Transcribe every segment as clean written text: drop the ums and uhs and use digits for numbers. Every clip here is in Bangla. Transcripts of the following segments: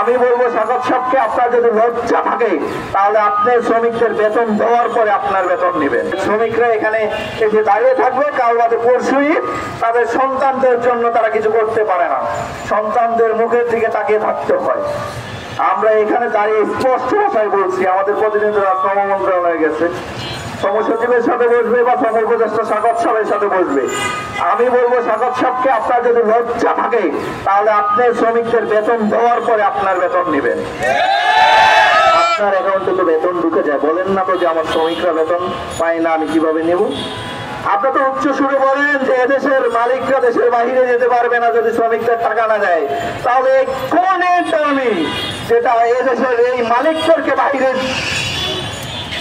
আমি বলবো সাকাত সাহেবকে, আপনার যদি লজ্জা থাকে তাহলে আপনি শ্রমিকদের বেতন দেওয়ার পরে আপনার বেতন নেবেন। শ্রমিকরা এখানে এসে দাঁড়িয়ে থাকবে, কাল বাদে পরশুই তাদের সন্তানদের জন্য তারা কিছু করতে পারে না, সন্তানদের মুখের দিকে তাকিয়ে থাকতে হয়। আমরা এখানে দাঁড়িয়ে স্পষ্ট ভাষায় বলছি, আমাদের প্রতিনিধিরা শ্রম মন্ত্রণালয়ে গেছে, শ্রম সচিবের সাথে বসবে বা শ্রম উপদেষ্টা সাকাত সাহেবের সাথে বসবে। আমি বলবো সাকাত সাহেবকে, আপনার যদি লজ্জা থাকে তাহলে আপনি শ্রমিকদের বেতন দেওয়ার পরে আপনার বেতন নেবেন। আপনার অ্যাকাউন্টে তো বেতন ঢুকে যায়, বলেন না তো যে আমার শ্রমিকরা বেতন পায় না, আমি কিভাবে নেব? আপনি তো উচ্চ সুরে বলেন যে এদেশের মালিকরা দেশের বাহিরে যেতে পারবে না যদি শ্রমিকদের টাকা না দেয়, তাহলে কোন টার্মে যেটা এদেশের এই মালিকদেরকে বাহিরে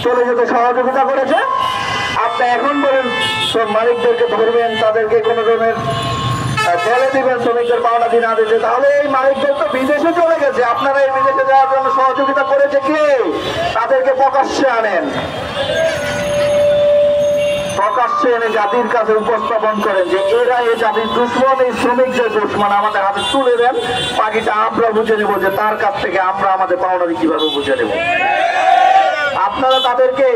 চলে যেতে সহযোগিতা করেছে, আপনি এখন বলেন মালিকদেরকে ধরবেন, তাদেরকে কোনো ধরনের জেলে দিবেন শ্রমিকদের পাওনা দিয়ে না দিতে, তাহলে এই মালিকদের তো বিদেশে চলে গেছে, আপনারা এই বিদেশে যাওয়ার জন্য সহযোগিতা করেছে কে? তাদেরকে প্রকাশ্যে আনেন, প্রকাশ্যে এনে জাতির কাছে উপস্থাপন করেন যে এরা এই জাতির দুশ্মন, এই শ্রমিকদের দুশ্মন, আমাদের হাতে তুলে দেন, বাকিটা আমরা বুঝে নেবো যে তার কাছ থেকে আমরা আমাদের পাওনারি কিভাবে বুঝে নেব। আপনারা তাদেরকে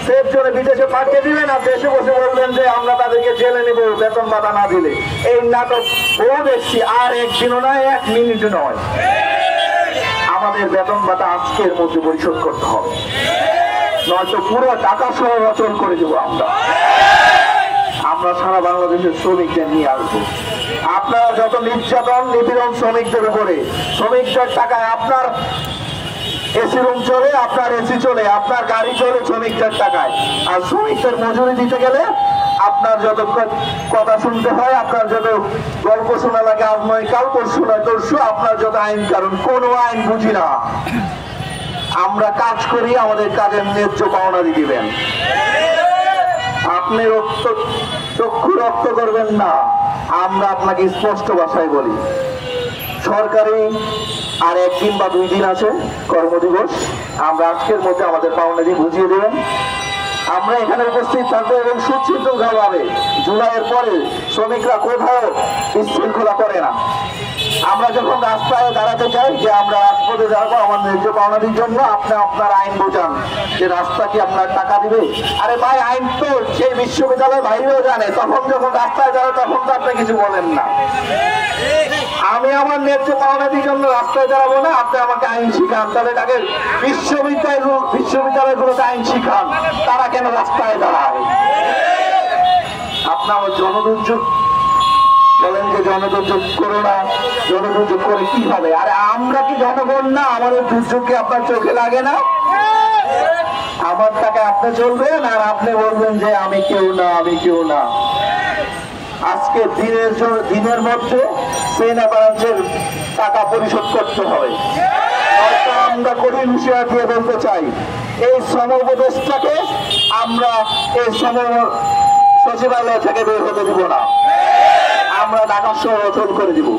সেফ জোনে বিদেশে পাঠিয়ে দিবেন আর দেশে বসে বলবেন যে আমরা তাদেরকে জেলে নেব বেতন ভাতা না দিলে। এই নাটক বহু দেখছি, আর একদিনও নয়, এক মিনিটও নয়। আমাদের বেতন ভাতা আজকের মধ্যে পরিশোধ করতে হবে, নয়তো পুরো টাকা সহ অচল করে দেবো। আমরা সারা বাংলাদেশের শ্রমিকদের নিয়ে আসবো। আপনারা যত নির্যাতন নিপীড়ন শ্রমিকদের উপরে, শ্রমিকদের টাকায় আপনার এসি রুম চলে, আপনার এসি চলে, আপনার গাড়ি চলে শ্রমিকদের টাকায়, আর শ্রমিকদের মজুরি দিতে গেলে আপনার যত কথা শুনতে হয়, আপনার যত গল্প শোনা লাগে, আজ নয় কাল, পরশু নয় তরশু, আপনার যত আইন কারণ, কোনো আইন বুঝি না। আমরা কাজ করি, আমাদের কাজের ন্যায্য পাওনারি দিবেন। আপনি চক্ষু রক্ত করবেন না। আমরা আপনাকে স্পষ্ট ভাষায় বলি, সরকারি আর একদিন বা 2 দিন আছে কর্মদিবস, আমরা আজকের মধ্যে আমাদের পাওনারি বুঝিয়ে দেবেন। আমরা এখানে উপস্থিত থাকবো এবং সুশৃঙ্খলভাবে, জুলাইয়ের পরে শ্রমিকরা কোথাও বিশৃঙ্খলা করে না। আমরা যখন রাস্তায় দাঁড়াতে চাই যে আমরা রাজপথে যাবো আমার ন্যায্য পাওনারির জন্য, আপনি আপনার আইন বোঝান যে রাস্তা কি আপনার টাকা দিবে। আরে ভাই, আইন তো সেই বিশ্ববিদ্যালয়ের বাইরেও জানে, তখন যখন রাস্তায় যাবে তখন তো আপনি কিছু বলেন না। আমি আমার ন্যায্য পাওনারির জন্য রাস্তায় দাঁড়াবো না, আপনি আমাকে আইন শিখান। তাহলে তাকে বিশ্ববিদ্যালয়গুলোতে আইন শিখান, তারা কেন রাস্তায় দাঁড়ায়? আপনার জনদুর্যোগ বলেন যে জনদুর্যোগ করো না, জনদুর্যোগ করে কি হবে? আরে আমরা কি জনগণ না? আমাদের দুর্যোগকে আপনার চোখে লাগে না? আমার টাকায় আপনি চলবেন আর আপনি বলবেন যে আমি কেউ না, আমি কেউ না। আজকে দিনের মধ্যে সেনা ব্রাঞ্চের টাকা পরিশোধ করতে হবে, আমরা কঠিন হুঁশিয়ারি দিয়ে বলতে চাই, এই শ্রম উপদেষ্টাকে আমরা এই শ্রম সচিবালয় থেকে বের হতে দিব না, আমরা ঢাকা শহর অচল করে দিব।